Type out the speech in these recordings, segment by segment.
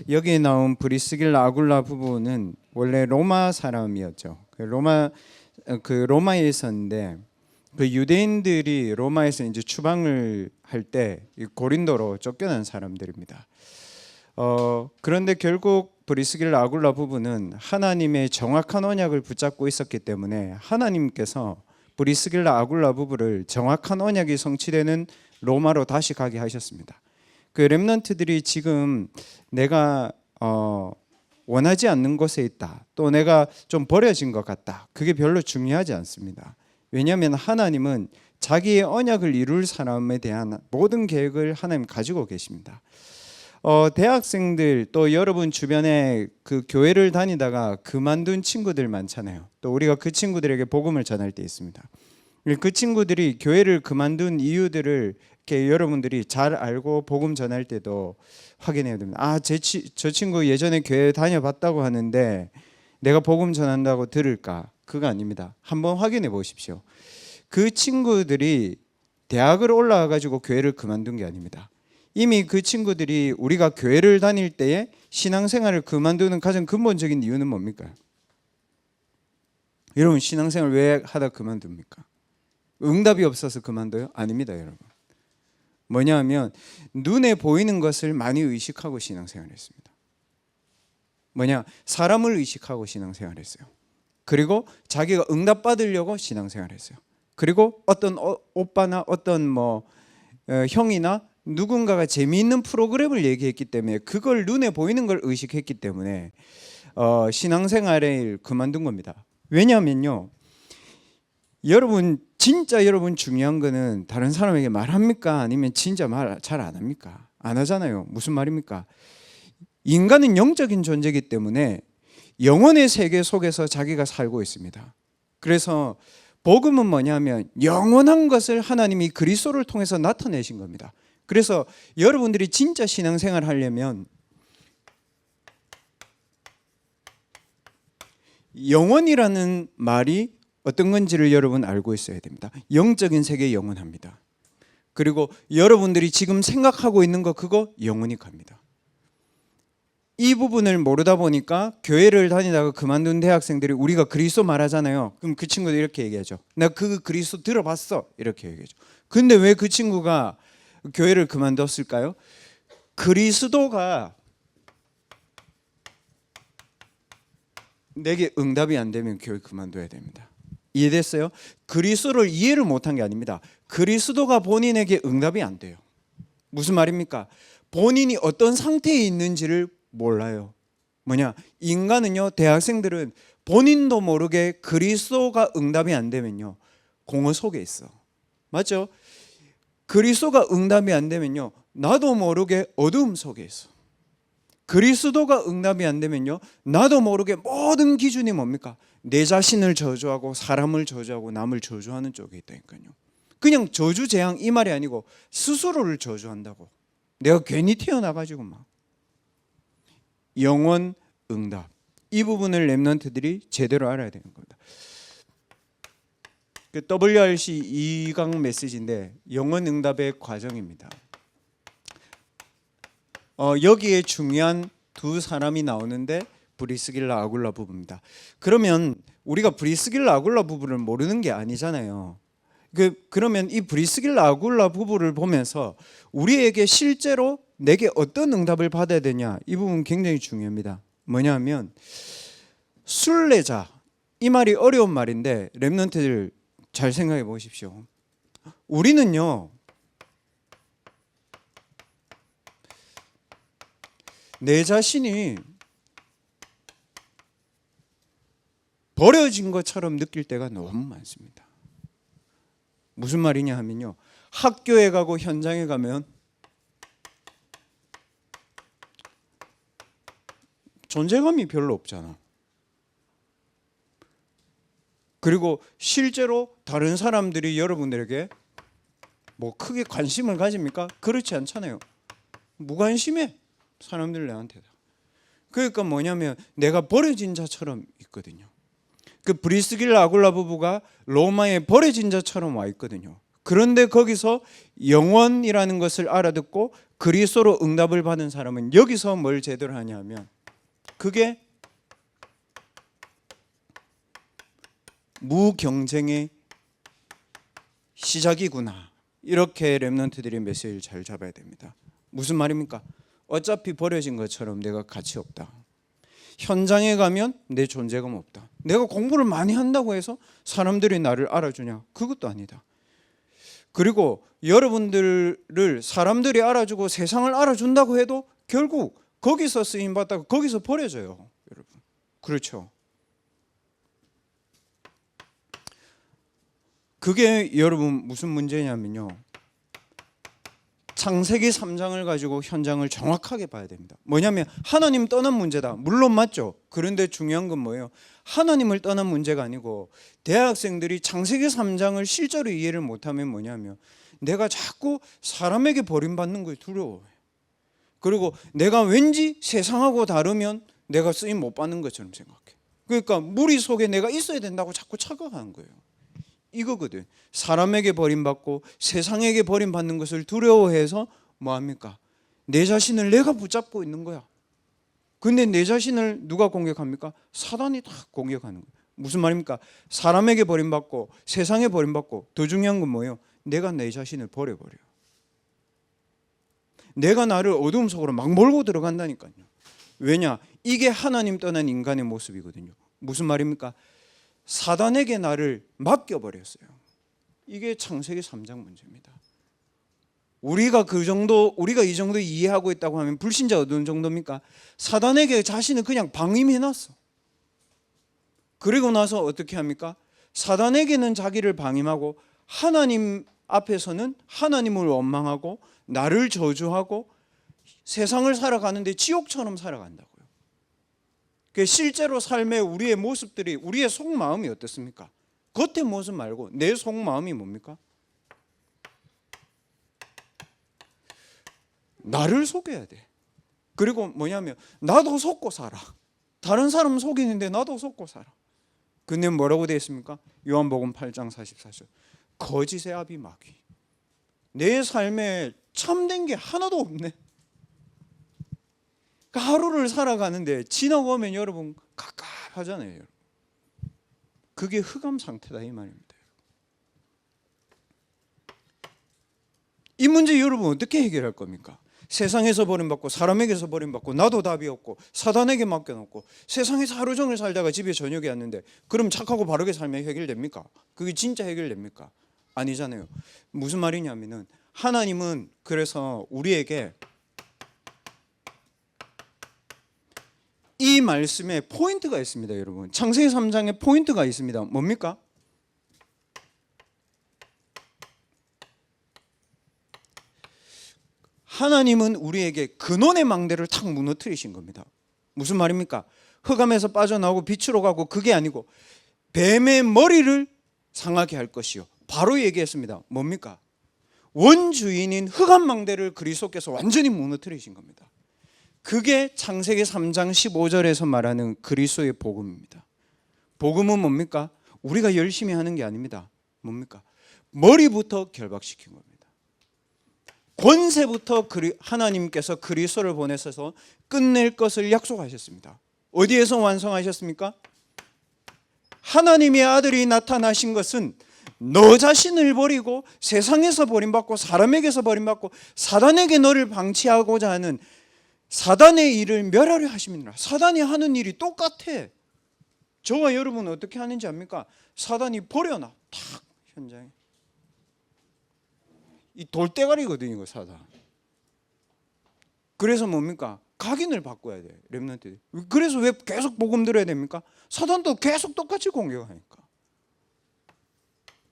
여기 나온 브리스길라 아굴라 부부는 원래 로마 사람이었죠. 로마에 있었는데 그 유대인들이 로마에서 이제 추방을 할 때 고린도로 쫓겨난 사람들입니다. 그런데 결국 브리스길라 아굴라 부부는 하나님의 정확한 언약을 붙잡고 있었기 때문에 하나님께서 브리스길라 아굴라 부부를 정확한 언약이 성취되는 로마로 다시 가게 하셨습니다. 그 렘넌트들이 지금 내가 원하지 않는 곳에 있다, 또 내가 좀 버려진 것 같다, 그게 별로 중요하지 않습니다. 왜냐하면 하나님은 자기의 언약을 이룰 사람에 대한 모든 계획을 하나님 가지고 계십니다. 대학생들 또 여러분 주변에 그 교회를 다니다가 그만둔 친구들 많잖아요. 또 우리가 그 친구들에게 복음을 전할 때 있습니다. 그 친구들이 교회를 그만둔 이유들을 이렇게 여러분들이 잘 알고 복음 전할 때도 확인해야 됩니다. 저 친구 예전에 교회 다녀봤다고 하는데 내가 복음 전한다고 들을까? 그거 아닙니다. 한번 확인해 보십시오. 그 친구들이 대학을 올라와 가지고 교회를 그만둔 게 아닙니다. 이미 그 친구들이 우리가 교회를 다닐 때에 신앙생활을 그만두는 가장 근본적인 이유는 뭡니까? 여러분, 신앙생활 왜 하다 그만둡니까? 응답이 없어서 그만둬요? 아닙니다, 여러분. 뭐냐 하면 눈에 보이는 것을 많이 의식하고 신앙생활했습니다. 사람을 의식하고 신앙생활했어요. 그리고 자기가 응답받으려고 신앙생활했어요. 그리고 어떤 오빠나 어떤 형이나 누군가가 재미있는 프로그램을 얘기했기 때문에 그걸 눈에 보이는 걸 의식했기 때문에 신앙생활을 그만둔 겁니다. 왜냐하면요, 진짜 여러분 중요한 거는 다른 사람에게 말합니까? 아니면 진짜 말 잘 안 합니까? 안 하잖아요. 무슨 말입니까? 인간은 영적인 존재이기 때문에 영혼의 세계 속에서 자기가 살고 있습니다. 그래서 복음은 뭐냐면 영원한 것을 하나님이 그리스도를 통해서 나타내신 겁니다. 그래서 여러분들이 진짜 신앙생활 하려면 영원이라는 말이 어떤 건지를 여러분 알고 있어야 됩니다. 영적인 세계 영원합니다. 그리고 여러분들이 지금 생각하고 있는 거 그거 영원히 갑니다. 이 부분을 모르다 보니까 교회를 다니다가 그만둔 대학생들이 우리가 그리스도 말하잖아요. 그럼 그 친구들 이렇게 얘기하죠. 나 그 그리스도 들어봤어. 이렇게 얘기하죠. 근데 왜 그 친구가 교회를 그만뒀을까요? 그리스도가 내게 응답이 안 되면 교회 그만둬야 됩니다. 이해됐어요? 그리스도를 이해를 못한 게 아닙니다. 그리스도가 본인에게 응답이 안 돼요. 무슨 말입니까? 본인이 어떤 상태에 있는지를 몰라요. 인간은요, 대학생들은 본인도 모르게 그리스도가 응답이 안 되면요, 공허 속에 있어. 맞죠? 그리스도가 응답이 안 되면요, 나도 모르게 어두움 속에 있어. 그리스도가 응답이 안 되면요, 나도 모르게 모든 기준이 뭡니까? 내 자신을 저주하고 사람을 저주하고 남을 저주하는 쪽에 있다니까요. 그냥 저주 재앙 이 말이 아니고 스스로를 저주한다고. 내가 괜히 태어나가지고 막. 영원 응답, 이 부분을 렘넌트들이 제대로 알아야 되는 겁니다. 그 WRC 2강 메시지인데 영원 응답의 과정입니다. 여기에 중요한 두 사람이 나오는데 브리스길라 아굴라 부부입니다. 그러면 우리가 브리스길라 아굴라 부부를 모르는 게 아니잖아요. 그러면 이 브리스길라 아굴라 부부를 보면서 우리에게 실제로 내게 어떤 응답을 받아야 되냐, 이 부분 굉장히 중요합니다. 뭐냐면 순례자, 이 말이 어려운 말인데 렘넌트들 잘 생각해 보십시오. 우리는요, 내 자신이 버려진 것처럼 느낄 때가 너무 많습니다. 무슨 말이냐 하면요, 학교에 가고 현장에 가면 존재감이 별로 없잖아. 그리고 실제로 다른 사람들이 여러분들에게 크게 관심을 가집니까? 그렇지 않잖아요. 무관심해, 사람들 내한테. 그러니까 뭐냐면 내가 버려진 자처럼 있거든요. 그 브리스길라 아굴라 부부가 로마에 버려진 자처럼 와 있거든요. 그런데 거기서 영원이라는 것을 알아듣고 그리스도로 응답을 받은 사람은 여기서 뭘 제대로 하냐면 그게 무경쟁의 시작이구나. 이렇게 렘넌트들이 메시지를 잘 잡아야 됩니다. 무슨 말입니까? 어차피 버려진 것처럼 내가 가치 없다. 현장에 가면 내 존재감 없다. 내가 공부를 많이 한다고 해서 사람들이 나를 알아주냐? 그것도 아니다. 그리고 여러분들을 사람들이 알아주고 세상을 알아준다고 해도 결국 거기서 쓰임받다가 거기서 버려져요. 여러분. 그렇죠. 그게 여러분 무슨 문제냐면요. 창세기 3장을 가지고 현장을 정확하게 봐야 됩니다. 뭐냐면 하나님 떠난 문제다. 물론 맞죠. 그런데 중요한 건 뭐예요? 하나님을 떠난 문제가 아니고 대학생들이 창세기 3장을 실제로 이해를 못하면 뭐냐면 내가 자꾸 사람에게 버림받는 거에 두려워해요. 그리고 내가 왠지 세상하고 다르면 내가 쓰임 못 받는 것처럼 생각해. 그러니까 무리 속에 내가 있어야 된다고 자꾸 착각하는 거예요. 이거거든. 사람에게 버림받고 세상에게 버림받는 것을 두려워해서 뭐합니까? 내 자신을 내가 붙잡고 있는 거야. 근데 내 자신을 누가 공격합니까? 사단이 다 공격하는 거예요. 무슨 말입니까? 사람에게 버림받고 세상에 버림받고 더 중요한 건 뭐예요? 내가 내 자신을 버려버려. 내가 나를 어두움 속으로 막 몰고 들어간다니까요. 왜냐? 이게 하나님 떠난 인간의 모습이거든요. 무슨 말입니까? 사단에게 나를 맡겨버렸어요. 이게 창세기 3장 문제입니다. 우리가 이 정도 이해하고 있다고 하면 불신자 어느 정도입니까? 사단에게 자신을 그냥 방임해놨어. 그리고 나서 어떻게 합니까? 사단에게는 자기를 방임하고 하나님 앞에서는 하나님을 원망하고 나를 저주하고 세상을 살아가는데 지옥처럼 살아간다고요. 실제로 삶의 우리의 모습들이 우리의 속마음이 어떻습니까? 겉의 모습 말고 내 속마음이 뭡니까? 나를 속여야 돼. 그리고 뭐냐면 나도 속고 살아. 다른 사람 속이는데 나도 속고 살아. 근데 뭐라고 되어 있습니까? 요한복음 8장 44절. 거짓의 아비 마귀. 내 삶에 참된 게 하나도 없네. 하루를 살아가는데 지나고 오면 여러분 갑갑하잖아요. 그게 흑암 상태다 이 말입니다. 이 문제 여러분 어떻게 해결할 겁니까? 세상에서 버림받고 사람에게서 버림받고 나도 답이 없고 사단에게 맡겨놓고 세상에서 하루 종일 살다가 집에 저녁에 왔는데 그럼 착하고 바르게 살면 해결됩니까? 그게 진짜 해결됩니까? 아니잖아요. 무슨 말이냐면은 하나님은 그래서 우리에게 이 말씀에 포인트가 있습니다, 여러분. 창세기 3장에 포인트가 있습니다. 뭡니까? 하나님은 우리에게 근원의 망대를 탁 무너뜨리신 겁니다. 무슨 말입니까? 흑암에서 빠져나오고 빛으로 가고 그게 아니고 뱀의 머리를 상하게 할 것이요. 바로 얘기했습니다. 뭡니까? 원주인인 흑암 망대를 그리스도께서 완전히 무너뜨리신 겁니다. 그게 창세기 3장 15절에서 말하는 그리스도의 복음입니다. 복음은 뭡니까? 우리가 열심히 하는 게 아닙니다. 뭡니까? 머리부터 결박시킨 겁니다. 권세부터 하나님께서 그리스도를 보내셔서 끝낼 것을 약속하셨습니다. 어디에서 완성하셨습니까? 하나님의 아들이 나타나신 것은 너 자신을 버리고 세상에서 버림받고 사람에게서 버림받고 사단에게 너를 방치하고자 하는 사단의 일을 멸하려 하심이니라. 사단이 하는 일이 똑같아. 저와 여러분은 어떻게 하는지 압니까? 사단이 버려놔. 탁 현장에. 이 돌대가리거든요, 이거 사단. 그래서 뭡니까? 각인을 바꿔야 돼, 렘넌트. 그래서 왜 계속 복음 들어야 됩니까? 사단도 계속 똑같이 공격하니까.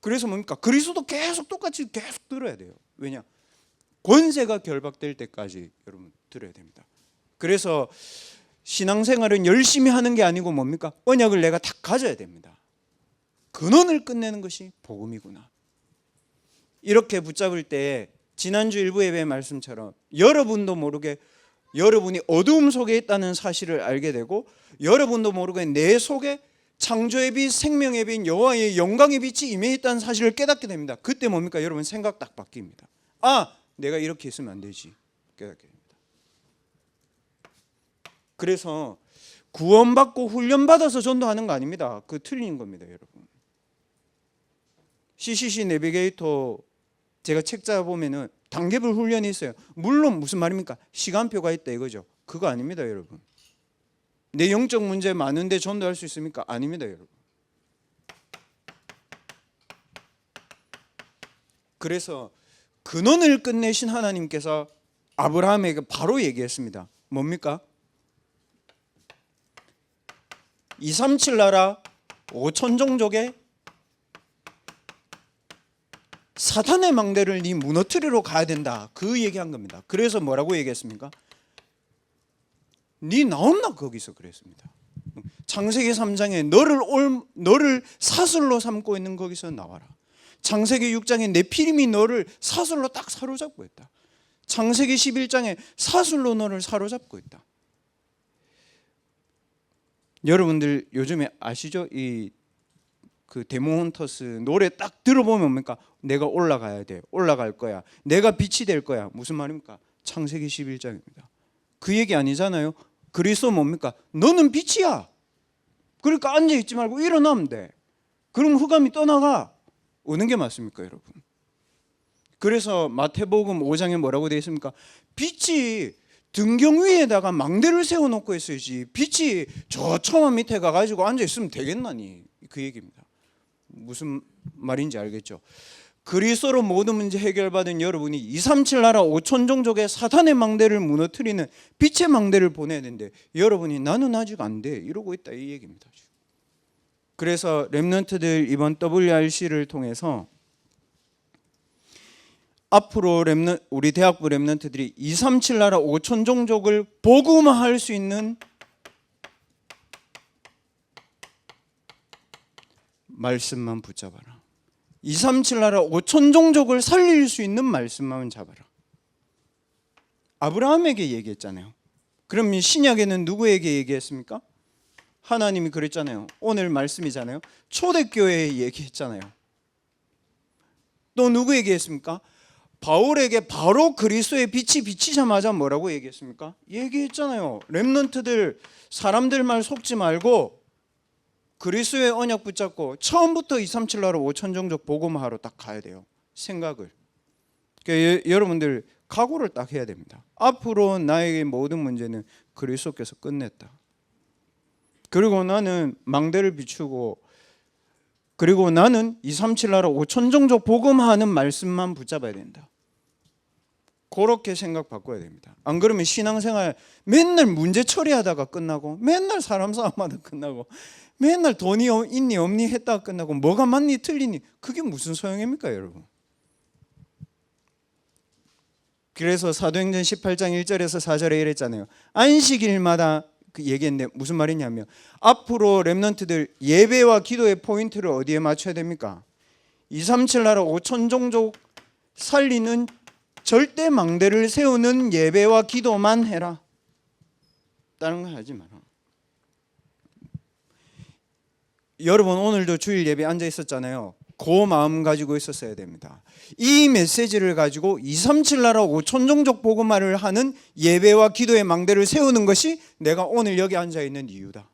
그래서 뭡니까? 그리스도도 계속 똑같이 계속 들어야 돼요. 왜냐? 권세가 결박될 때까지 여러분 들어야 됩니다. 그래서 신앙생활은 열심히 하는 게 아니고 뭡니까? 언약을 내가 다 가져야 됩니다. 근원을 끝내는 것이 복음이구나. 이렇게 붙잡을 때 지난주 일부 예배 말씀처럼 여러분도 모르게 여러분이 어두움 속에 있다는 사실을 알게 되고 여러분도 모르게 내 속에 창조의 빛, 생명의 빛, 여호와의 영광의 빛이 임해 있다는 사실을 깨닫게 됩니다. 그때 뭡니까? 여러분 생각 딱 바뀝니다. 아, 내가 이렇게 있으면 안 되지. 깨닫게 됩니다. 그래서 구원받고 훈련받아서 전도하는 거 아닙니다. 그 틀린 겁니다, 여러분. CCC 내비게이터 제가 책 짜보면은 단계별 훈련이 있어요. 물론 무슨 말입니까? 시간표가 있다 이거죠. 그거 아닙니다, 여러분. 내 영적 문제 많은데 전도할 수 있습니까? 아닙니다, 여러분. 그래서 근원을 끝내신 하나님께서 아브라함에게 바로 얘기했습니다. 뭡니까? 237 나라 5천 종족의 사탄의 망대를 네 무너뜨리러 가야 된다. 그 얘기한 겁니다. 그래서 뭐라고 얘기했습니까? 네 나온나 거기서 그랬습니다. 창세기 3장에 너를 사슬로 삼고 있는 거기서 나와라. 창세기 6장에 네피림이 너를 사슬로 딱 사로잡고 있다. 창세기 11장에 사슬로 너를 사로잡고 있다. 여러분들 요즘에 아시죠? 그 데모헌터스 노래 딱 들어보면 뭡니까? 내가 올라가야 돼. 올라갈 거야. 내가 빛이 될 거야. 무슨 말입니까? 창세기 11장입니다. 그 얘기 아니잖아요. 그리스도 뭡니까? 너는 빛이야. 그러니까 앉아있지 말고 일어나면 돼. 그럼 흑암이 떠나가. 오는 게 맞습니까, 여러분? 그래서 마태복음 5장에 뭐라고 되어 있습니까? 빛이 등경 위에다가 망대를 세워놓고 있어야지 빛이 저 처마 밑에 가가지고 앉아있으면 되겠나니, 그 얘기입니다. 무슨 말인지 알겠죠? 그리스도로 모든 문제 해결받은 여러분이 237 나라 5천 종족의 사탄의 망대를 무너뜨리는 빛의 망대를 보내야 되는데 여러분이 나는 아직 안 돼 이러고 있다, 이 얘기입니다. 그래서 렘넌트들 이번 WRC를 통해서 앞으로 우리 대학부 렘넌트들이 237 나라 5천 종족을 복음화할 수 있는 말씀만 붙잡아라. 237 나라 5천 종족을 살릴 수 있는 말씀만 잡아라. 아브라함에게 얘기했잖아요. 그럼 신약에는 누구에게 얘기했습니까? 하나님이 그랬잖아요. 오늘 말씀이잖아요. 초대교회에 얘기했잖아요. 또 누구에게 했습니까? 바울에게 바로 그리스도의 빛이 비치자마자 뭐라고 얘기했습니까? 얘기했잖아요. 렘넌트들 사람들 말 속지 말고 그리스도의 언약 붙잡고 처음부터 237 나라 5천 종족 복음화로 딱 가야 돼요. 생각을. 그러니까 여러분들 각오를 딱 해야 됩니다. 앞으로 나에게 모든 문제는 그리스도께서 끝냈다. 그리고 나는 망대를 비추고, 그리고 나는 237 나라 5천 종족 복음화하는 말씀만 붙잡아야 된다. 그렇게 생각 바꿔야 됩니다. 안 그러면 신앙생활 맨날 문제 처리하다가 끝나고, 맨날 사람 싸움하다 끝나고, 맨날 돈이 있니 없니 했다가 끝나고, 뭐가 맞니 틀리니, 그게 무슨 소용입니까, 여러분? 그래서 사도행전 18장 1절에서 4절에 이랬잖아요. 안식일마다 그 얘기했는데 무슨 말이냐면, 앞으로 렘넌트들 예배와 기도의 포인트를 어디에 맞춰야 됩니까? 237 나라 5천 종족 살리는 절대 망대를 세우는 예배와 기도만 해라. 다른 거 하지 마라. 여러분 오늘도 주일 예배 앉아 있었잖아요. 그 마음 가지고 있었어야 됩니다. 이 메시지를 가지고 237 나라 5천 종족 복음화를 하는 예배와 기도의 망대를 세우는 것이 내가 오늘 여기 앉아 있는 이유다.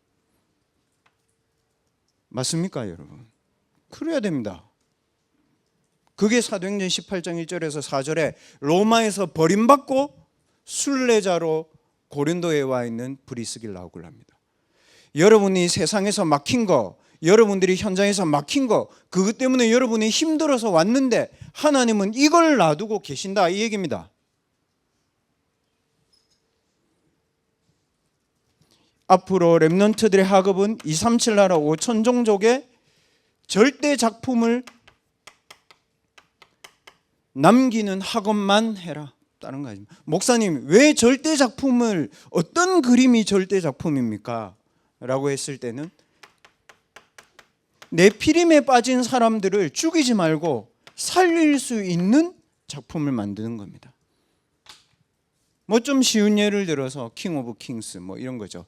맞습니까, 여러분? 그래야 됩니다. 그게 사도행전 18장 1절에서 4절에 로마에서 버림받고 순례자로 고린도에 와 있는 브리스길라하고 합니다. 여러분이 세상에서 막힌 거, 여러분들이 현장에서 막힌 거, 그것 때문에 여러분이 힘들어서 왔는데 하나님은 이걸 놔두고 계신다, 이 얘기입니다. 앞으로 렘넌트들의 학업은 237 나라 5천 종족의 절대 작품을 남기는 학업만 해라. 다른 거 아닙니다. 목사님, 왜 절대 작품을, 어떤 그림이 절대 작품입니까? 라고 했을 때는 네피림에 빠진 사람들을 죽이지 말고 살릴 수 있는 작품을 만드는 겁니다. 뭐 좀 쉬운 예를 들어서 킹 오브 킹스 뭐 이런 거죠.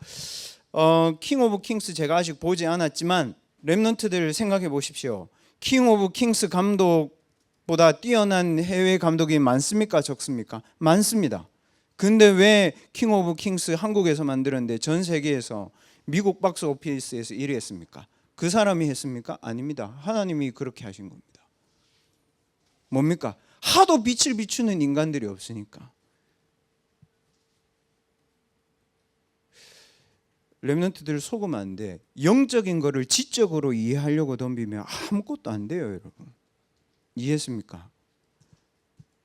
킹 오브 킹스 제가 아직 보지 않았지만 렘넌트들 생각해 보십시오. 킹 오브 킹스 감독보다 뛰어난 해외 감독이 많습니까? 적습니까? 많습니다. 근데 왜 킹 오브 킹스 한국에서 만들었는데 전 세계에서 미국 박스 오피스에서 1위 했습니까? 그 사람이 했습니까? 아닙니다. 하나님이 그렇게 하신 겁니다. 뭡니까? 하도 빛을 비추는 인간들이 없으니까. 렘넌트들 속으면 안 돼. 영적인 거를 지적으로 이해하려고 덤비면 아무것도 안 돼요, 여러분. 이해했습니까?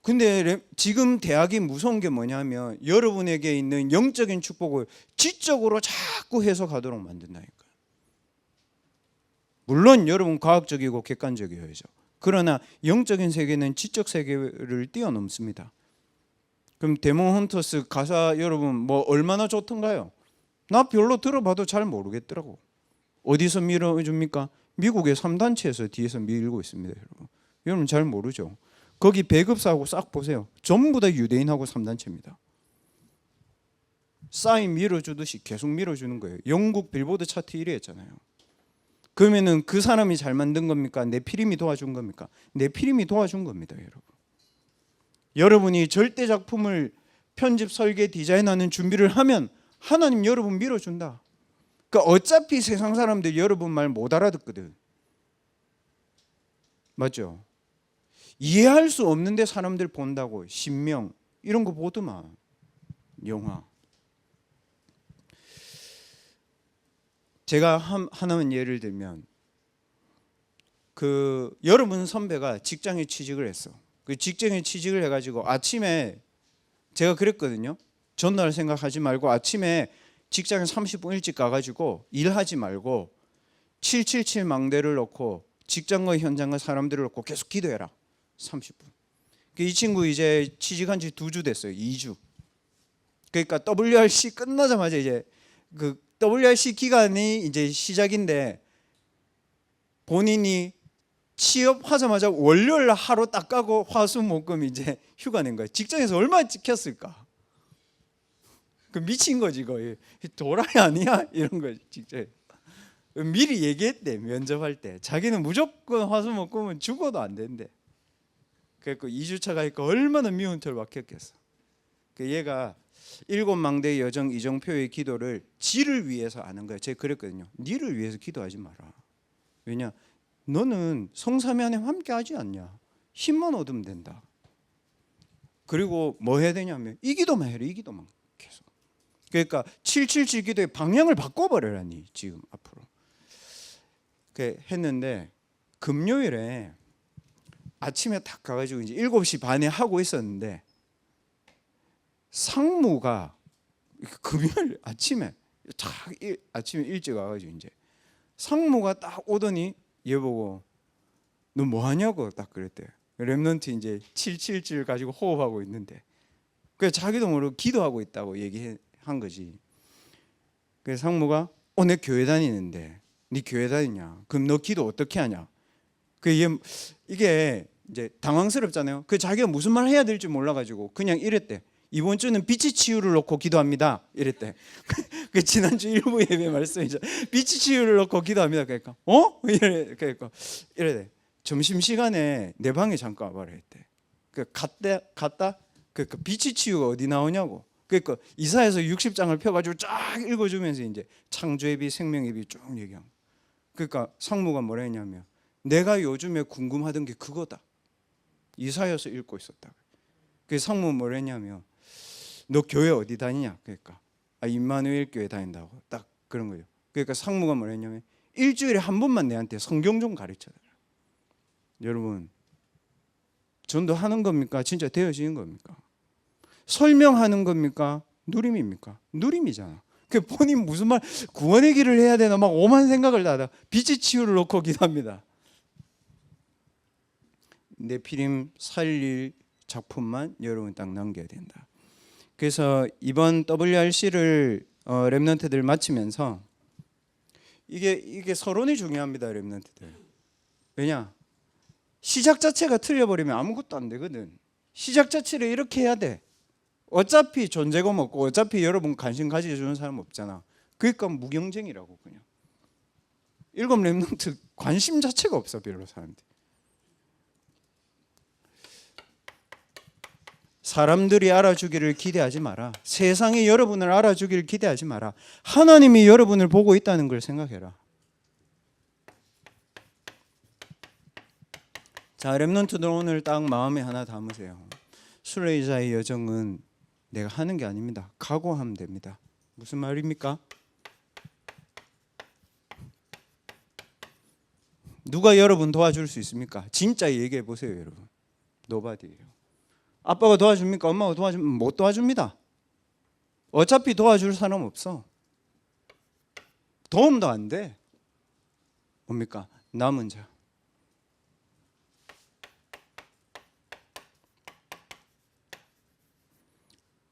근데 지금 대학이 무서운 게 뭐냐면 여러분에게 있는 영적인 축복을 지적으로 자꾸 해석하도록 만든다니까요. 물론 여러분 과학적이고 객관적이어야죠. 그러나 영적인 세계는 지적 세계를 뛰어넘습니다. 그럼 데몬 헌터스 가사 여러분 뭐 얼마나 좋던가요? 나 별로 들어봐도 잘 모르겠더라고. 어디서 밀어줍니까? 미국의 3단체에서 뒤에서 밀고 있습니다. 여러분 잘 모르죠. 거기 배급사하고 싹 보세요. 전부 다 유대인하고 3단체입니다. 사인 밀어주듯이 계속 밀어주는 거예요. 영국 빌보드 차트 1위 했잖아요. 그러면은 그 사람이 잘 만든 겁니까? 네피림이 도와준 겁니까? 네피림이 도와준 겁니다, 여러분. 여러분이 절대 작품을 편집, 설계, 디자인하는 준비를 하면 하나님 여러분 밀어준다. 그러니까 어차피 세상 사람들 여러분 말 못 알아듣거든. 맞죠? 이해할 수 없는데 사람들 본다고. 신명 이런 거 보더만. 영화. 제가 하나만 예를 들면 그 여러분 선배가 직장에 취직을 했어. 그 직장에 취직을 해가지고 아침에 제가 그랬거든요. 전날 생각하지 말고 아침에 직장에 30분 일찍 가가지고 일하지 말고 777 망대를 놓고 직장과 현장과 사람들을 놓고 계속 기도해라. 30분. 이 친구 이제 취직한 지 2주 됐어요. 2주. 그러니까 WRC 끝나자마자 이제 그 WRC 기간이 이제 시작인데 본인이 취업하자마자 월요일 하루 딱 가고 화수목금 이제 휴가 낸 거예요. 직장에서 얼마나 찍혔을까? 그 미친 거지 거의. 도라이 아니야? 이런 거 직접 미리 얘기했대. 면접할 때 자기는 무조건 화수목금은 죽어도 안 된대. 그래서 2주차 가니까 얼마나 미운 털 박혔겠어. 그 얘가 7망대의 여정 이정표의 기도를 지를 위해서 하는 거야. 제가 그랬거든요. 니를 위해서 기도하지 마라. 왜냐? 너는 성삼위 안에 함께 하지 않냐. 힘만 얻으면 된다. 그리고 뭐 해야 되냐면 이 기도만 해라. 이 기도만 계속. 그러니까 777 기도의 방향을 바꿔버려라니 지금 앞으로. 그 했는데 금요일에 아침에 딱 가가지고 이제 7시 반에 하고 있었는데 상무가 금요일 아침에 아침에 일찍 와가지고 이제 상무가 딱 오더니 얘 보고 너 뭐 하냐고 딱 그랬대. 렘넌트 이제 777 가지고 호흡하고 있는데 그래서 자기도 모르고 기도하고 있다고 얘기한 거지. 그래서 상무가 내 교회 다니는데 네 교회 다니냐? 그럼 너 기도 어떻게 하냐? 이게 이제 당황스럽잖아요. 그 자기가 무슨 말 해야 될지 몰라가지고 그냥 이랬대. 이번 주는 빛의 치유를 놓고 기도합니다. 이랬대. 그 지난주 일부 예배 말씀이죠. 빛의 치유를 놓고 기도합니다. 그러니까 그러니까 이래. 점심 시간에 내 방에 잠깐 와봐라 했대. 그 갔다. 그 빛의 치유가 어디 나오냐고. 그러니까 이사야서 60장을 펴가지고 쫙 읽어주면서 이제 창조의 빛, 생명의 빛 쭉 얘기한. 그러니까 상무가 뭐라 했냐면 내가 요즘에 궁금하던 게 그거다. 이사야서 읽고 있었다. 그 상무 뭐라 했냐면 너 교회 어디 다니냐? 그러니까 임마누엘 교회 다닌다고 딱 그런 거예요. 그러니까 상무가 뭐라 했냐면 일주일에 한 번만 내한테 성경 좀 가르쳐라. 여러분 전도하는 겁니까? 진짜 되어지는 겁니까? 설명하는 겁니까? 누림입니까? 누림이잖아. 그 본인 무슨 말 구원의 길을 해야 되나 막 오만 생각을 다 하다 빛의 치유를 놓고 기도합니다. 네피림 살릴 작품만 여러분 딱 남겨야 된다. 그래서 이번 WRC를 렘넌트들 마치면서 이게 서론이 중요합니다. 렘넌트들. 왜냐? 시작 자체가 틀려버리면 아무것도 안 되거든. 시작 자체를 이렇게 해야 돼. 어차피 존재감 없고 어차피 여러분 관심 가져주는 사람 없잖아. 그러니까 무경쟁이라고 그냥. 7 렘넌트 관심 자체가 없어 별로 사람들. 사람들이 알아주기를 기대하지 마라. 세상이 여러분을 알아주기를 기대하지 마라. 하나님이 여러분을 보고 있다는 걸 생각해라. 자, 렘넌트들 오늘 딱 마음에 하나 담으세요. 순례자의 여정은 내가 하는 게 아닙니다. 각오하면 됩니다. 무슨 말입니까? 누가 여러분 도와줄 수 있습니까? 진짜 얘기해 보세요, 여러분. 노바디예요. 아빠가 도와줍니까? 엄마가 도와주면 못 도와줍니다. 어차피 도와줄 사람 없어. 도움도 안 돼. 뭡니까? 남은 자.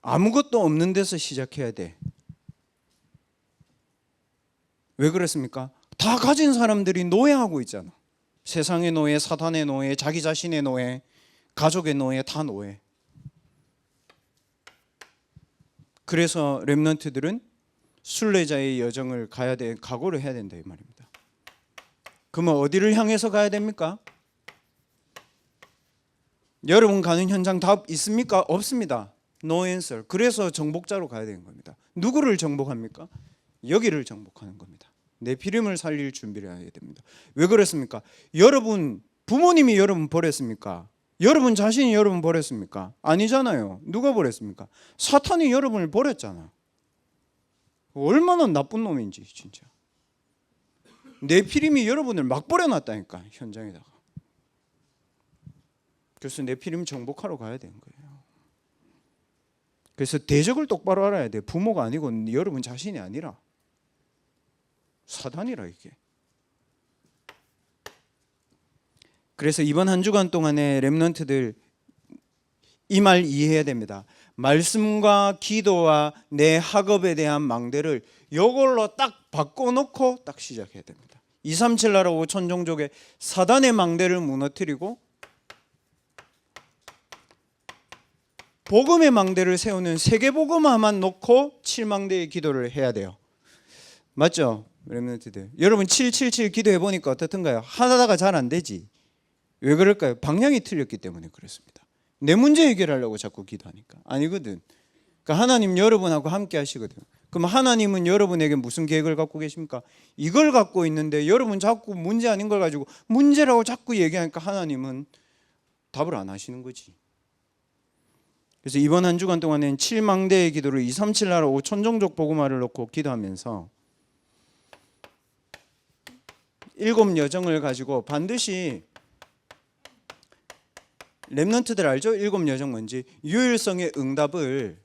아무것도 없는 데서 시작해야 돼. 왜 그렇습니까? 다 가진 사람들이 노예하고 있잖아. 세상의 노예, 사탄의 노예, 자기 자신의 노예, 가족의 노예, 다 노예. 그래서 렘넌트들은 순례자의 여정을 가야 돼, 각오를 해야 된다 이 말입니다. 그러면 어디를 향해서 가야 됩니까? 여러분 가는 현장 답 있습니까? 없습니다. No answer. 그래서 정복자로 가야 되는 겁니다. 누구를 정복합니까? 여기를 정복하는 겁니다. 네피림을 살릴 준비를 해야 됩니다. 왜 그렇습니까? 여러분 부모님이 여러분 버렸습니까? 여러분 자신이 여러분 버렸습니까? 아니잖아요. 누가 버렸습니까? 사탄이 여러분을 버렸잖아. 얼마나 나쁜 놈인지 진짜. 네피림이 여러분을 막 버려놨다니까 현장에다가. 그래서 네피림 정복하러 가야 되는 거예요. 그래서 대적을 똑바로 알아야 돼. 부모가 아니고 여러분 자신이 아니라 사단이라 이게. 그래서 이번 한 주간 동안에 렘넌트들 이 말 이해해야 됩니다. 말씀과 기도와 내 학업에 대한 망대를 이걸로 딱 바꿔놓고 딱 시작해야 됩니다. 237 나라 5천 종족의 사단의 망대를 무너뜨리고 복음의 망대를 세우는 세계복음화만 놓고 7망대의 기도를 해야 돼요. 맞죠? 렘넌트들. 여러분 777 기도해 보니까 어떻던가요? 하다가 잘 안 되지. 왜 그럴까요? 방향이 틀렸기 때문에 그렇습니다. 내 문제 해결하려고 자꾸 기도하니까. 아니거든. 그러니까 하나님 여러분하고 함께 하시거든. 그럼 하나님은 여러분에게 무슨 계획을 갖고 계십니까? 이걸 갖고 있는데 여러분 자꾸 문제 아닌 걸 가지고 문제라고 자꾸 얘기하니까 하나님은 답을 안 하시는 거지. 그래서 이번 한 주간 동안에는 7망대의 기도를 237 나라 5천 종족 복음화를 놓고 기도하면서 7 여정을 가지고 반드시 렘넌트들 알죠? 7 여정 뭔지. 유일성의 응답을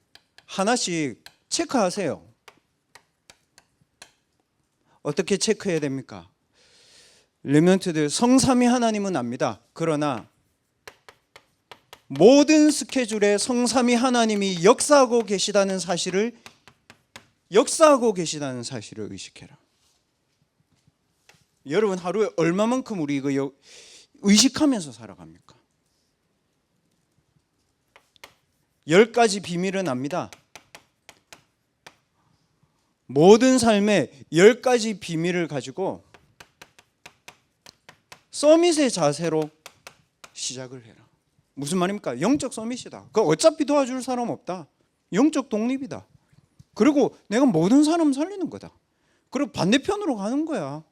하나씩 체크하세요. 어떻게 체크해야 됩니까? 렘넌트들 성삼위 하나님은 압니다. 그러나 모든 스케줄에 성삼위 하나님이 역사하고 계시다는 사실을 의식해라. 여러분 하루에 얼마만큼 우리 이거 의식하면서 살아갑니까? 10가지 비밀은 압니다. 모든 삶의 10가지 비밀을 가지고 서밋의 자세로 시작을 해라. 무슨 말입니까? 영적 서밋이다. 그 어차피 도와줄 사람 없다. 영적 독립이다. 그리고 내가 모든 사람 살리는 거다. 그리고 반대편으로 가는 거야.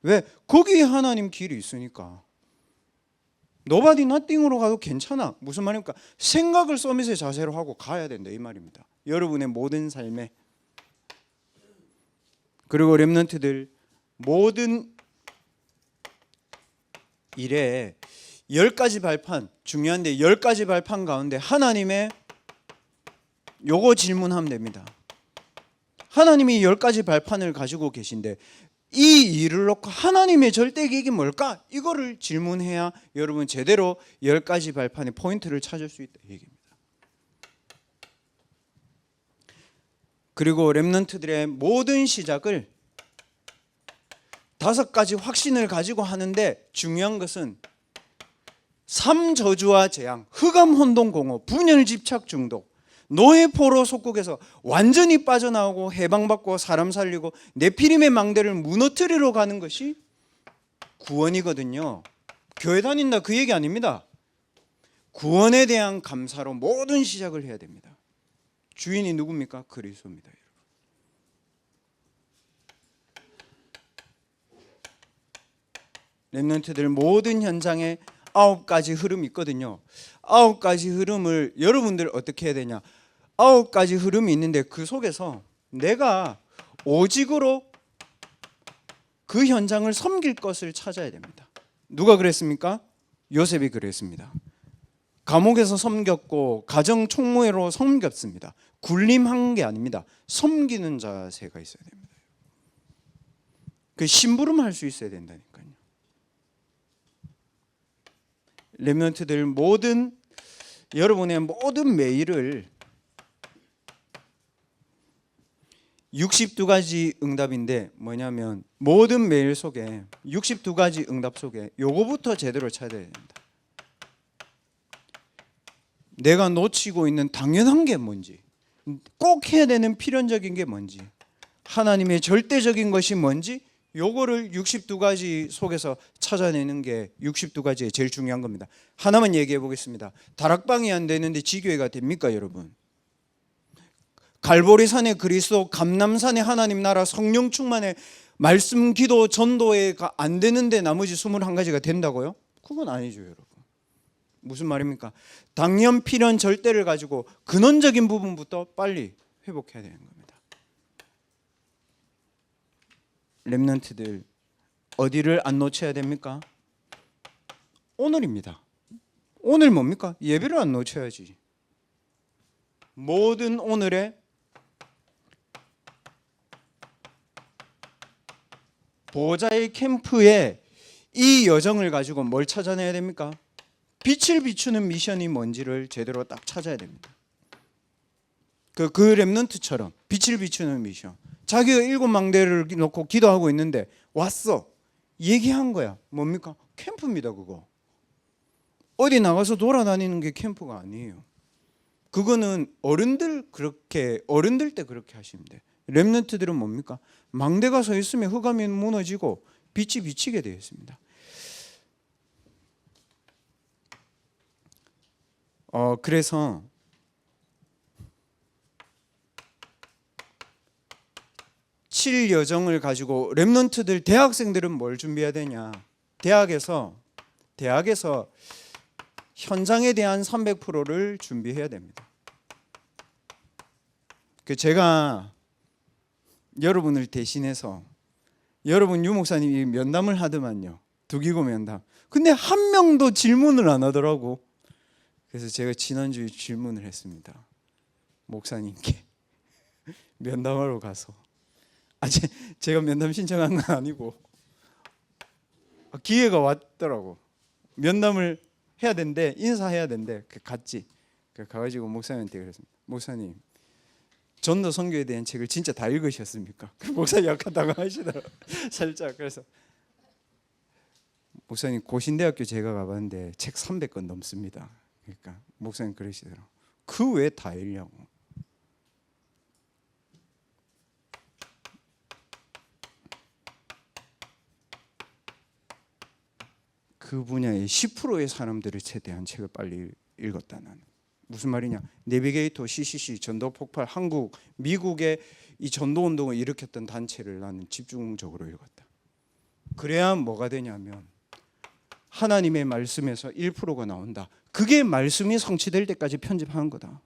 왜? 거기에 하나님 길이 있으니까. Nobody nothing으로 가도 괜찮아. 무슨 말입니까? 생각을 서밋의 자세로 하고 가야 된다 이 말입니다. 여러분의 모든 삶에. 그리고 렘넌트들 모든 일에 10가지 발판 중요한데 10가지 발판 가운데 하나님의 요거 질문하면 됩니다. 하나님이 10가지 발판을 가지고 계신데 이 일을 놓고 하나님의 절대 계획이 뭘까? 이거를 질문해야 여러분 제대로 10가지 발판의 포인트를 찾을 수 있다 이 얘기입니다. 그리고 렘넌트들의 모든 시작을 5가지 확신을 가지고 하는데 중요한 것은 삼저주와 재앙, 흑암 혼동 공허, 분열 집착 중독, 노예 포로 속국에서 완전히 빠져나오고 해방받고 사람 살리고 네피림의 망대를 무너뜨리러 가는 것이 구원이거든요. 교회 다닌다 그 얘기 아닙니다. 구원에 대한 감사로 모든 시작을 해야 됩니다. 주인이 누굽니까? 그리스도입니다. 렘넌트들 모든 현장에 9가지 흐름이 있거든요. 9가지 흐름을 여러분들 어떻게 해야 되냐? 9가지 흐름이 있는데 그 속에서 내가 오직으로 그 현장을 섬길 것을 찾아야 됩니다. 누가 그랬습니까? 요셉이 그랬습니다. 감옥에서 섬겼고 가정 총무회로 섬겼습니다. 군림한 게 아닙니다. 섬기는 자세가 있어야 됩니다. 그 심부름할 수 있어야 된다니까요. 렘넌트들 모든 여러분의 모든 메일을 62가지 응답인데 뭐냐면 모든 메일 속에 62가지 응답 속에 요거부터 제대로 찾아야 됩니다. 내가 놓치고 있는 당연한 게 뭔지, 꼭 해야 되는 필연적인 게 뭔지, 하나님의 절대적인 것이 뭔지, 요거를 62가지 속에서 찾아내는 게 62가지의 제일 중요한 겁니다. 하나만 얘기해 보겠습니다. 다락방이 안 되는데 지교회가 됩니까, 여러분? 갈보리산의 그리스도, 감람산의 하나님 나라, 성령 충만의 말씀, 기도, 전도회가 안 되는데 나머지 21가지가 된다고요? 그건 아니죠, 여러분. 무슨 말입니까? 당연, 필연, 절대를 가지고 근원적인 부분부터 빨리 회복해야 되는 겁니다. 렘넌트들 어디를 안 놓쳐야 됩니까? 오늘입니다. 오늘 뭡니까? 예배를 안 놓쳐야지. 모든 오늘의 보호자의 캠프에 이 여정을 가지고 뭘 찾아내야 됩니까? 빛을 비추는 미션이 뭔지를 제대로 딱 찾아야 됩니다. 그 렘넌트처럼 빛을 비추는 미션. 자기가 7망대를 놓고 기도하고 있는데 왔어. 얘기한 거야. 뭡니까? 캠프입니다, 그거. 어디 나가서 돌아다니는 게 캠프가 아니에요. 그거는 어른들 때 그렇게 하시면 돼. 렘넌트들은 뭡니까? 망대가 서 있으면 흑암이 무너지고 빛이 비치게 되어 있습니다. 그래서 칠 여정을 가지고 렘넌트들 대학생들은 뭘 준비해야 되냐? 대학에서 현장에 대한 300%를 준비해야 됩니다. 제가 여러분을 대신해서 여러분 유목사님이 면담을 하더만요. 두기고 면담. 근데 한 명도 질문을 안 하더라고. 그래서 제가 지난주에 질문을 했습니다. 목사님께 면담하러 가서 제가 면담 신청한 건 아니고 기회가 왔더라고. 면담을 해야 된대. 인사해야 된대. 갔지. 가가지고 목사님한테 그랬습니다. 목사님, 전도 선교에 대한 책을 진짜 다 읽으셨습니까? 목사님 약간 당황하시더라고요. 살짝. 그래서 목사님, 고신대학교 제가 가봤는데 책 300권 넘습니다. 그러니까 목사님 그러시더라고요. 그 왜 다 읽냐고. 그 분야의 10%의 사람들에 대한 책을 빨리 읽었다는. 무슨 말이냐? 내비게이터, CCC, 전도 폭발, 한국, 미국의 이 전도 운동을 일으켰던 단체를 나는 집중적으로 읽었다. 그래야 뭐가 되냐면 하나님의 말씀에서 1%가 나온다. 그게 말씀이 성취될 때까지 편집하는 거다.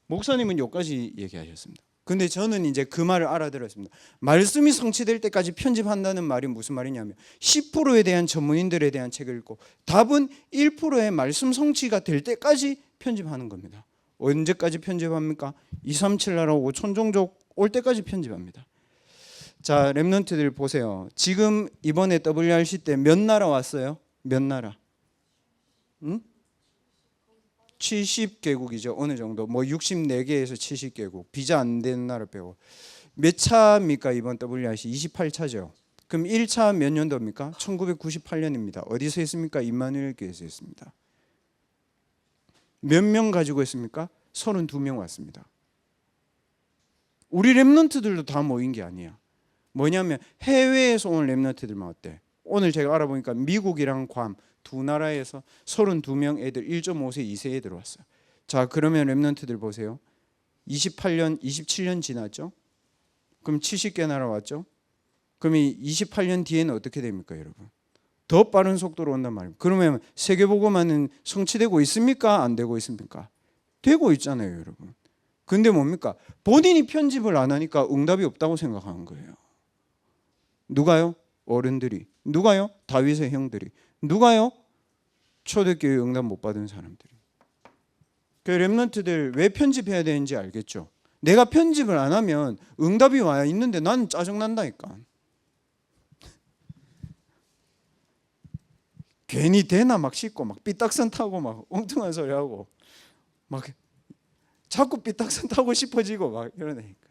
목사님은 여기까지 얘기하셨습니다. 근데 저는 이제 그 말을 알아들었습니다. 말씀이 성취될 때까지 편집한다는 말이 무슨 말이냐면 10%에 대한 전문인들에 대한 책을 읽고 답은 1%의 말씀 성취가 될 때까지 편집하는 겁니다. 언제까지 편집합니까? 237 나라 5천 종족 올 때까지 편집합니다. 자, 렘넌트들 보세요. 지금 이번에 WRC 때 몇 나라 왔어요? 몇 나라? 70개국이죠. 어느 정도. 뭐 64개에서 70개국. 비자 안 되는 나라 빼고. 몇 차입니까? 이번 WRC 28차죠. 그럼 1차 몇 년도입니까? 1998년입니다. 어디서 했습니까? 임마누엘 교회에서 했습니다. 몇 명 가지고 했습니까? 32명 왔습니다. 우리 렘넌트들도 다 모인 게 아니야. 뭐냐면 해외에서 온 렘넌트들만 어때? 오늘 제가 알아보니까 미국이랑 괌 두 나라에서 32명 애들 1.5세, 2세에 들어왔어요. 자, 그러면 렘넌트들 보세요. 28년, 27년 지났죠? 그럼 70개 나라 왔죠? 그럼 이 28년 뒤에는 어떻게 됩니까, 여러분? 더 빠른 속도로 온단 말입니다. 그러면 세계복음화는 성취되고 있습니까? 안 되고 있습니까? 되고 있잖아요, 여러분. 근데 뭡니까? 본인이 편집을 안 하니까 응답이 없다고 생각하는 거예요. 누가요? 어른들이. 누가요? 다윗의 형들이. 누가요? 초대교회 응답 못 받은 사람들이. 그 렘넌트들 왜 편집해야 되는지 알겠죠? 내가 편집을 안 하면 응답이 와 있는데 나는 짜증난다니까. 괜히 대나 막 씻고 막 삐딱선 타고 막 엉뚱한 소리 하고 막 자꾸 삐딱선 타고 싶어지고 막 이러니까.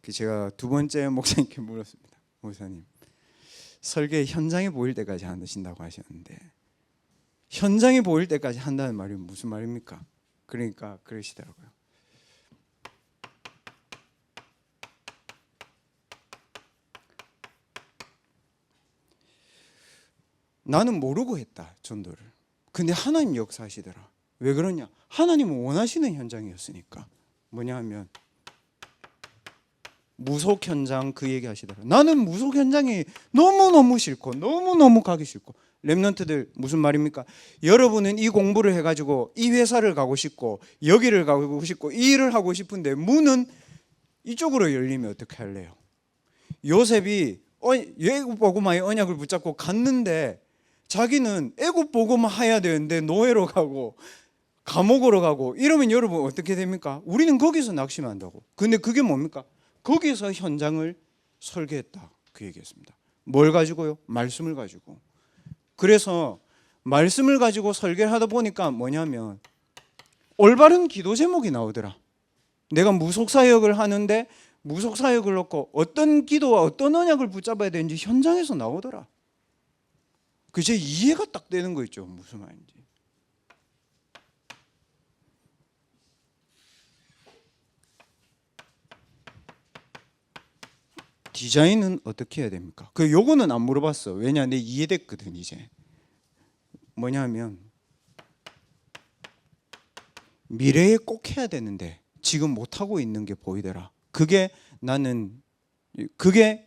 제가 두 번째 목사님께 물었습니다. 목사님, 설계 현장에 보일 때까지 하신다고 하셨는데 현장에 보일 때까지 한다는 말이 무슨 말입니까? 그러니까 그러시더라고요. 나는 모르고 했다, 전도를. 근데 하나님 역사하시더라. 왜 그러냐? 하나님은 원하시는 현장이었으니까. 뭐냐 하면 무속 현장, 그 얘기 하시더라. 나는 무속 현장이 너무너무 싫고 너무너무 가기 싫고. 렘넌트들 무슨 말입니까? 여러분은 이 공부를 해가지고 이 회사를 가고 싶고 여기를 가고 싶고 이 일을 하고 싶은데 문은 이쪽으로 열리면 어떻게 할래요? 요셉이 애굽 복음화의 언약을 붙잡고 갔는데 자기는 애굽 복음화 해야 되는데 노예로 가고 감옥으로 가고 이러면 여러분 어떻게 됩니까? 우리는 거기서 낙심한다고. 근데 그게 뭡니까? 거기서 현장을 설계했다, 그 얘기했습니다. 뭘 가지고요? 말씀을 가지고. 그래서 말씀을 가지고 설계를 하다 보니까 뭐냐면 올바른 기도 제목이 나오더라. 내가 무속사역을 하는데 무속사역을 놓고 어떤 기도와 어떤 언약을 붙잡아야 되는지 현장에서 나오더라. 그제 이해가 딱 되는 거 있죠, 무슨 말인지. 디자인은 어떻게 해야 됩니까? 요거는 안 물어봤어. 왜냐, 내 이해됐거든 이제. 뭐냐면 미래에 꼭 해야 되는데 지금 못 하고 있는 게 보이더라. 그게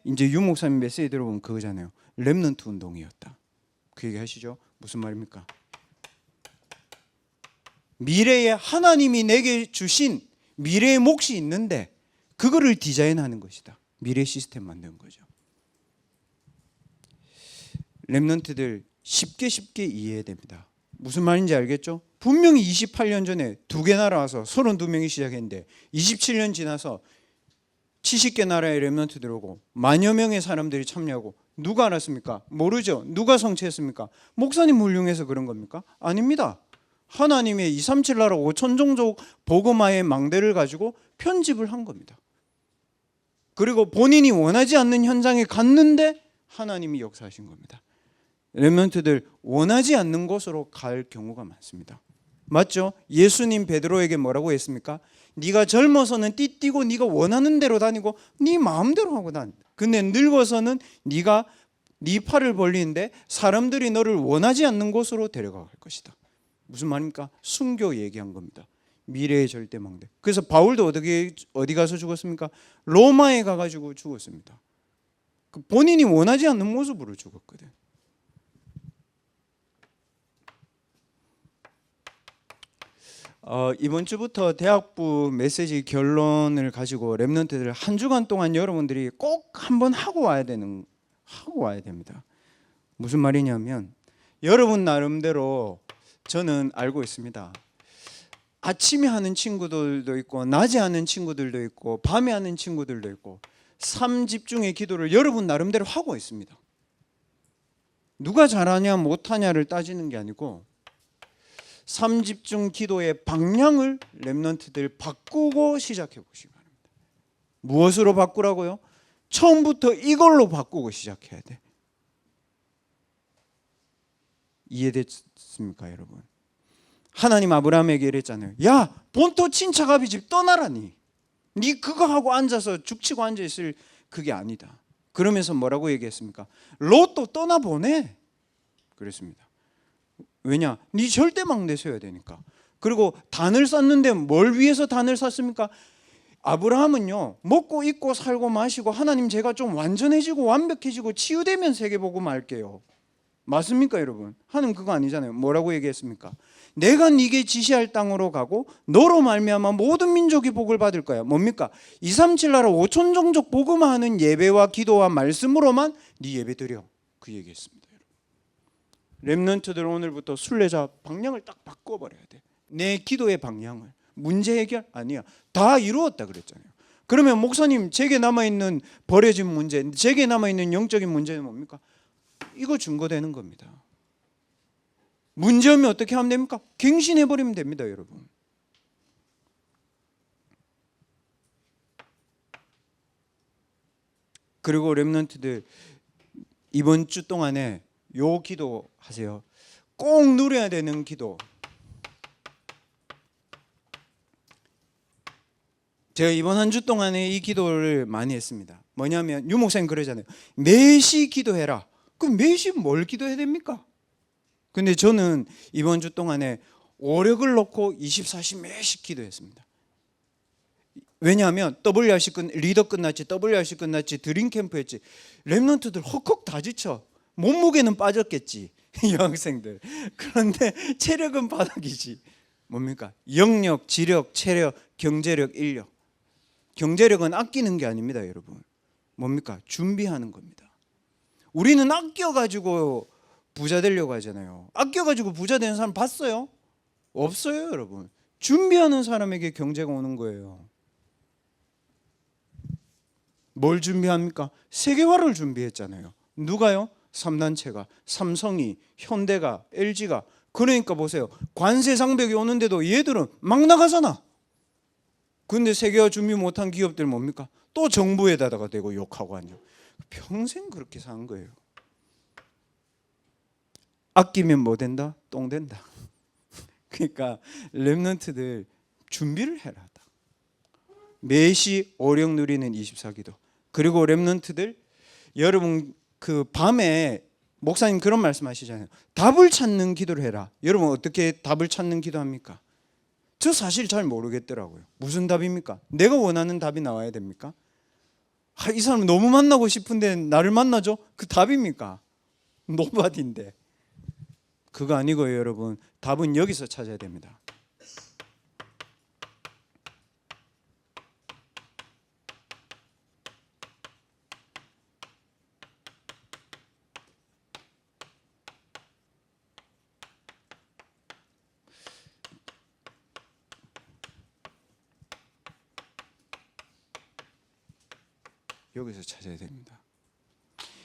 이제 유 목사님 메시지 들어보면 그거잖아요. 렘넌트 운동이었다. 그 얘기 하시죠? 무슨 말입니까? 미래에 하나님이 내게 주신 미래의 몫이 있는데 그거를 디자인하는 것이다. 미래 시스템 만드는 거죠. 렘넌트들 쉽게 이해해야 됩니다. 무슨 말인지 알겠죠? 분명히 28년 전에 2개 나라 와서 32명이 시작했는데 27년 지나서 70개 나라의 렘넌트들 오고 만여 명의 사람들이 참여하고 누가 알았습니까? 모르죠. 누가 성취했습니까? 목사님 훌륭해서 그런 겁니까? 아닙니다. 하나님의 237 나라 5천 종족 복음화의 망대를 가지고 편집을 한 겁니다. 그리고 본인이 원하지 않는 현장에 갔는데 하나님이 역사하신 겁니다. 렘넌트들 원하지 않는 곳으로 갈 경우가 많습니다. 맞죠? 예수님 베드로에게 뭐라고 했습니까? 네가 젊어서는 띠띠고 네가 원하는 대로 다니고 네 마음대로 하고 다닌다. 근데 늙어서는 네가 네 팔을 벌리는데 사람들이 너를 원하지 않는 곳으로 데려갈 것이다. 무슨 말입니까? 순교 얘기한 겁니다. 미래의 절대망대. 그래서 바울도 어디 가서 죽었습니까? 로마에 가가지고 죽었습니다. 본인이 원하지 않는 모습으로 죽었거든. 이번 주부터 대학부 메시지 결론을 가지고 렘넌트들 한 주간 동안 여러분들이 꼭 한번 하고 와야 됩니다. 무슨 말이냐면 여러분 나름대로 저는 알고 있습니다. 아침에 하는 친구들도 있고 낮에 하는 친구들도 있고 밤에 하는 친구들도 있고 삼집중의 기도를 여러분 나름대로 하고 있습니다. 누가 잘하냐 못하냐를 따지는 게 아니고 삼집중 기도의 방향을 렘넌트들 바꾸고 시작해 보시기 바랍니다. 무엇으로 바꾸라고요? 처음부터 이걸로 바꾸고 시작해야 돼. 이해됐습니까, 여러분? 하나님 아브라함에게 이랬잖아요. 야, 본토 친척 아비 집 떠나라니. 네 그거 하고 앉아서 죽치고 앉아 있을 그게 아니다. 그러면서 뭐라고 얘기했습니까? 로또 떠나보내 그랬습니다. 왜냐? 네 절대 막내 세워야 되니까. 그리고 단을 쌓는데 뭘 위해서 단을 쌓습니까? 아브라함은요, 먹고 입고 살고 마시고 하나님 제가 좀 완전해지고 완벽해지고 치유되면 세계복음 할게요. 맞습니까 여러분? 하나님 그거 아니잖아요. 뭐라고 얘기했습니까? 내가 네게 지시할 땅으로 가고 너로 말미암아 모든 민족이 복을 받을 거야. 뭡니까? 237 나라 5천 종족 복음하는 예배와 기도와 말씀으로만 네 예배 드려. 그 얘기했습니다. 렘넌트들 오늘부터 순례자 방향을 딱 바꿔버려야 돼. 내 기도의 방향을. 문제 해결? 아니야. 다 이루었다 그랬잖아요. 그러면 목사님 제게 남아있는 버려진 문제, 제게 남아있는 영적인 문제는 뭡니까? 이거 증거되는 겁니다. 문제오면 어떻게 하면 됩니까? 갱신해버리면 됩니다 여러분. 그리고 렘넌트들 이번 주 동안에 요 기도 하세요. 꼭 누려야 되는 기도. 제가 이번 한 주 동안에 이 기도를 많이 했습니다. 뭐냐면 유 목사님 그러잖아요. 매시 기도해라. 그럼 매시 뭘 기도해야 됩니까? 근데 저는 이번 주 동안에 오력을 놓고 24시 매시 기도했습니다. 왜냐하면 WRC 리더 끝났지, WRC 끝났지, 드림 캠프 했지. 렘넌트들 헉헉 다 지쳐. 몸무게는 빠졌겠지 여학생들. 그런데 체력은 바닥이지. 뭡니까? 영력, 지력, 체력, 경제력, 인력. 경제력은 아끼는 게 아닙니다 여러분. 뭡니까? 준비하는 겁니다. 우리는 아껴가지고 부자 되려고 하잖아요. 아껴가지고 부자 되는 사람 봤어요? 없어요 여러분. 준비하는 사람에게 경제가 오는 거예요. 뭘 준비합니까? 세계화를 준비했잖아요. 누가요? 3단체가, 삼성이, 현대가, LG가. 그러니까 보세요. 관세 장벽이 오는데도 얘들은 막 나가잖아. 근데 세계화 준비 못한 기업들 뭡니까? 또 정부에다가 대고 욕하고 앉아. 평생 그렇게 산 거예요. 아끼면 뭐 된다? 똥 된다. 그러니까 렘넌트들 준비를 해라. 매시 오력 누리는 24기도. 그리고 렘넌트들 여러분 그 밤에 목사님 그런 말씀하시잖아요. 답을 찾는 기도를 해라. 여러분 어떻게 답을 찾는 기도합니까? 저 사실 잘 모르겠더라고요. 무슨 답입니까? 내가 원하는 답이 나와야 됩니까? 이 사람 너무 만나고 싶은데 나를 만나줘? 그 답입니까? 노바디인데. 그거 아니고요 여러분. 답은 여기서 찾아야 됩니다. 여기서 찾아야 됩니다.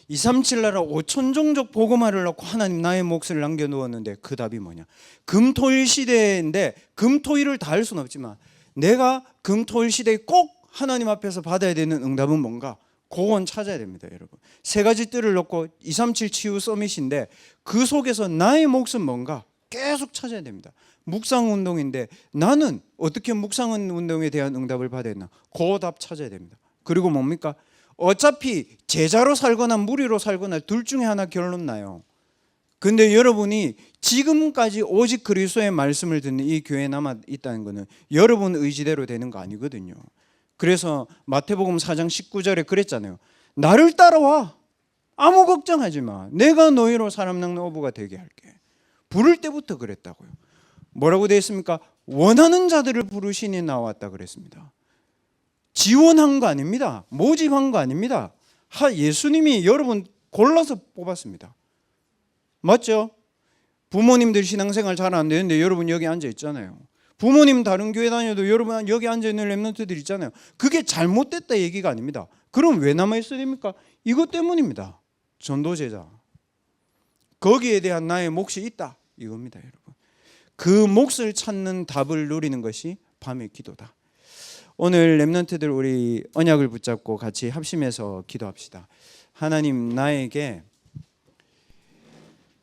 237 나라 5천 종족 복음화를 놓고 하나님 나의 몫을 남겨놓았는데 그 답이 뭐냐? 금토일 시대인데 금토일을 다 할 수는 없지만 내가 금토일 시대에 꼭 하나님 앞에서 받아야 되는 응답은 뭔가? 그건 찾아야 됩니다 여러분. 세 가지 뜰을 놓고 237 치유 서밋인데 그 속에서 나의 몫은 뭔가? 계속 찾아야 됩니다. 묵상운동인데 나는 어떻게 묵상운동에 대한 응답을 받아야 되나? 그 답 찾아야 됩니다. 그리고 뭡니까? 어차피 제자로 살거나 무리로 살거나 둘 중에 하나 결론 나요. 근데 여러분이 지금까지 오직 그리스도의 말씀을 듣는 이 교회에 남아 있다는 것은 여러분 의지대로 되는 거 아니거든요. 그래서 마태복음 4장 19절에 그랬잖아요. 나를 따라와. 아무 걱정하지 마. 내가 너희로 사람 낚는 어부가 되게 할게. 부를 때부터 그랬다고요. 뭐라고 되어 있습니까? 원하는 자들을 부르시니 나왔다 그랬습니다. 지원한 거 아닙니다. 모집한 거 아닙니다. 예수님이 여러분 골라서 뽑았습니다. 맞죠? 부모님들 신앙생활 잘 안 되는데 여러분 여기 앉아 있잖아요. 부모님 다른 교회 다녀도 여러분 여기 앉아 있는 렘넌트들 있잖아요. 그게 잘못됐다 얘기가 아닙니다. 그럼 왜 남아 있어야 됩니까? 이것 때문입니다. 전도제자. 거기에 대한 나의 몫이 있다 이겁니다 여러분. 그 몫을 찾는 답을 누리는 것이 밤의 기도다. 오늘 렘넌트들 우리 언약을 붙잡고 같이 합심해서 기도합시다. 하나님 나에게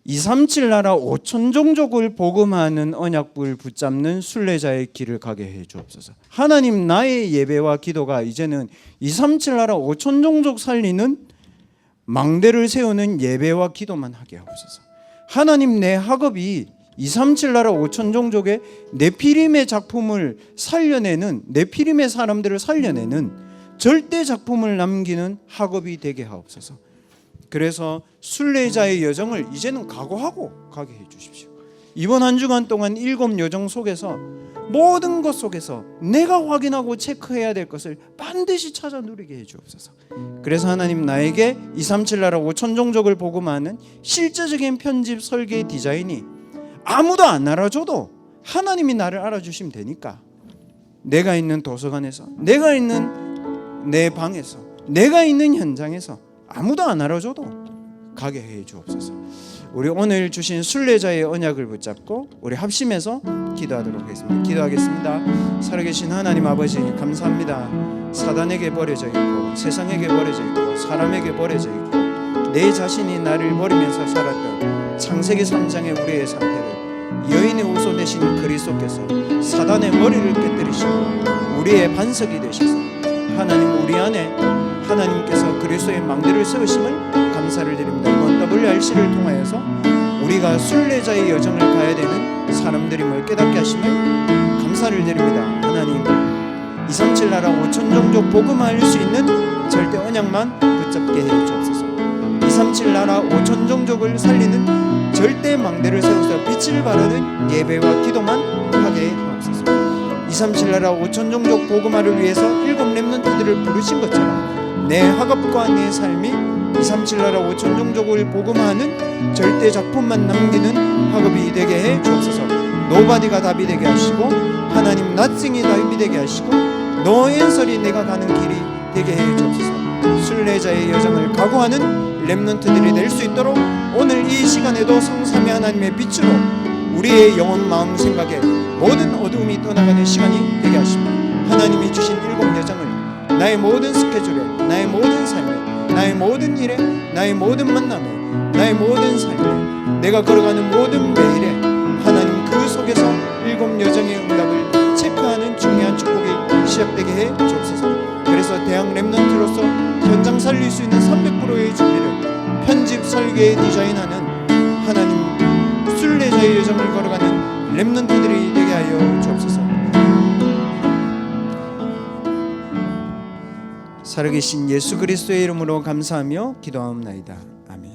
237 나라 5천 종족을 복음하는 언약불 붙잡는 순례자의 길을 가게 해 주옵소서. 하나님 나의 예배와 기도가 이제는 237 나라 5천 종족 살리는 망대를 세우는 예배와 기도만 하게 하옵소서. 하나님, 내 학업이 237 나라 5천 종족의 네피림의 작품을 살려내는, 네피림의 사람들을 살려내는 절대 작품을 남기는 학업이 되게 하옵소서. 그래서 순례자의 여정을 이제는 각오하고 가게 해 주십시오. 이번 한 주간 동안 7 여정 속에서 모든 것 속에서 내가 확인하고 체크해야 될 것을 반드시 찾아 누리게 해 주옵소서. 그래서 하나님, 나에게 237 나라 5천 종족을 복음하는 실제적인 편집, 설계, 디자인이 아무도 안 알아줘도 하나님이 나를 알아주시면 되니까, 내가 있는 도서관에서, 내가 있는 내 방에서, 내가 있는 현장에서 아무도 안 알아줘도 가게 해 주옵소서. 우리 오늘 주신 순례자의 언약을 붙잡고 우리 합심해서 기도하도록 하겠습니다. 기도하겠습니다. 살아계신 하나님 아버지, 감사합니다. 사단에게 버려져 있고, 세상에게 버려져 있고, 사람에게 버려져 있고, 내 자신이 나를 버리면서 살았던 창세기 3장의 우리의 상태를 여인의 우소 되신 그리스도께서 사단의 머리를 깨뜨리시고 우리의 반석이 되셔서 하나님, 우리 안에 하나님께서 그리스도의 망대를 세우심을 감사를 드립니다. 이번 WRC를 통하여서 우리가 순례자의 여정을 가야 되는 사람들임을 깨닫게 하심을 감사를 드립니다. 하나님, 237 나라 5천 종족 복음할 수 있는 절대 언약만 붙잡게 해 주옵소서. 237 나라 5천 종족을 살리는 절대 망대를 세워서 빛을 발하는 예배와 기도만 하게 하옵소서. 237 나라 5천 종족 복음화를 위해서 7 렘넌트들을 부르신 것처럼 내 학업과 내 삶이 237 나라 5천 종족을 복음화하는 절대 작품만 남기는 학업이 되게 해 주옵소서. 노바디가 답이 되게 하시고, 하나님, nothing이 답이 되게 하시고, no answer이 내가 가는 길이 되게 해 주옵소서. 순례자의 여정을 각오하는 렘넌트들이 될 수 있도록 오늘 이 시간에도 성삼위 하나님의 빛으로 우리의 영혼, 마음, 생각에 모든 어두움이 떠나가는 시간이 되게 하시고, 하나님이 주신 7 여정을 나의 모든 스케줄에, 나의 모든 삶에, 나의 모든 일에, 나의 모든 만남에, 나의 모든 삶에, 내가 걸어가는 모든 매일에 하나님, 그 속에서 7 여정의 응답을 체크하는 중요한 축복이 시작되게 해 주옵소서. 그래서 대학 렘넌트로서 현장 살릴 수 있는 300%의 준비를 편집, 설계, 디자인하는 하나님, 순례자의 여정을 걸어가는 렘넌트들이 되게 하여 주옵소서. 살아계신 예수 그리스도의 이름으로 감사하며 기도하옵나이다. 아멘.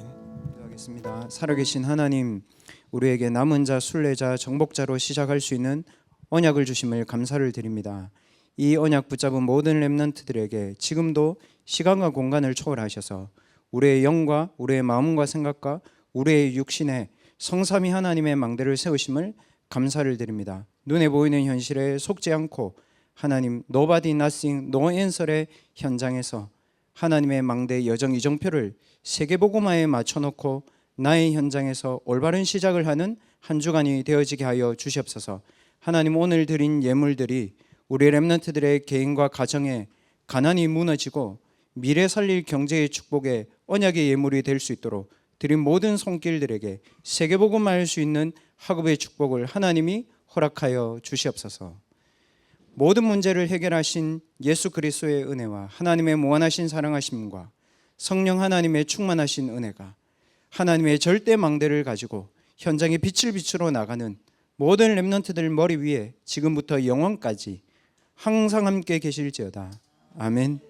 기도하겠습니다. 살아계신 하나님, 우리에게 남은 자, 순례자, 정복자로 시작할 수 있는 언약을 주심을 감사를 드립니다. 이 언약 붙잡은 모든 렘넌트들에게 지금도 시간과 공간을 초월하셔서 우리의 영과 우리의 마음과 생각과 우리의 육신에 성삼위 하나님의 망대를 세우심을 감사를 드립니다. 눈에 보이는 현실에 속지 않고 하나님, nobody, nothing, no answer의 현장에서 하나님의 망대 여정 이정표를 세계복음화에 맞춰놓고 나의 현장에서 올바른 시작을 하는 한 주간이 되어지게 하여 주시옵소서. 하나님, 오늘 드린 예물들이 우리 렘넌트들의 개인과 가정에 가난이 무너지고 미래 살릴 경제의 축복에 언약의 예물이 될 수 있도록 드린 모든 손길들에게 세계복음화할 수 있는 학업의 축복을 하나님이 허락하여 주시옵소서. 모든 문제를 해결하신 예수 그리스도의 은혜와 하나님의 무한하신 사랑하심과 성령 하나님의 충만하신 은혜가 하나님의 절대 망대를 가지고 현장에 빛을 비추러 나가는 모든 렘넌트들 머리 위에 지금부터 영원까지 항상 함께 계실지어다. 아멘.